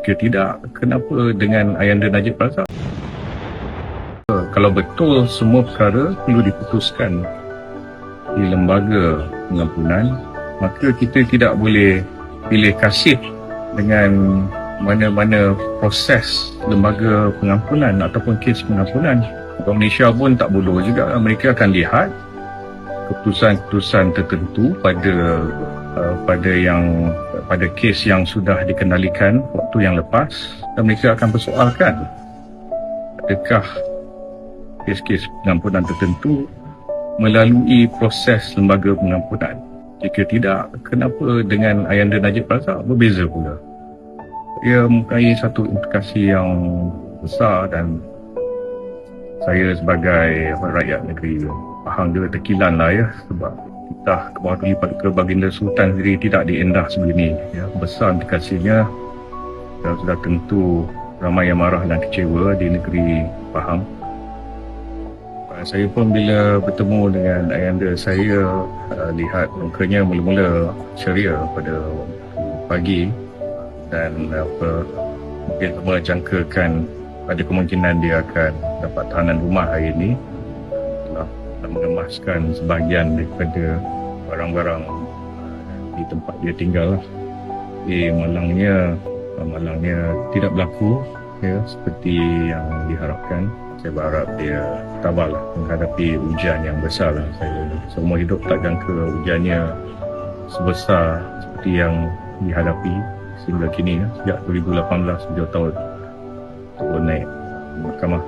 Jika tidak, kenapa dengan Ayanda Najib Razak? Kalau betul semua perkara perlu diputuskan di lembaga pengampunan, maka kita tidak boleh pilih kasih dengan mana-mana proses lembaga pengampunan ataupun kes pengampunan. Orang Malaysia pun tak bodoh juga. Mereka akan lihat keputusan-keputusan tertentu pada kes yang sudah dikendalikan waktu yang lepas, dan mereka akan persoalkan adakah kes-kes pengampunan tertentu melalui proses lembaga pengampunan. Jika tidak, kenapa dengan Ayanda Najib Razak berbeza pula? Ia mempunyai satu implikasi yang besar, dan saya sebagai rakyat negeri Pahang dia terkilan lah ya, sebab titah ke Baginda Sultan sendiri tidak diendah sebegini ya. Besar implikasinya, dan sudah tentu ramai yang marah dan kecewa di negeri Pahang. Saya pun bila bertemu dengan Ayanda, saya lihat mukanya mula-mula ceria pada pagi, dan mungkin semua jangkakan ada kemungkinan dia akan dapat tahanan rumah hari ini telah mengemaskan sebahagian daripada barang-barang di tempat dia tinggal. Malangnya tidak berlaku ya, seperti yang diharapkan. Saya berharap dia tabahlah menghadapi ujian yang besar. Saya seumur hidup tak jangka ujiannya sebesar seperti yang dihadapi sehingga kini ya. Sejak 2018 sejak tahun turun naik mahkamah.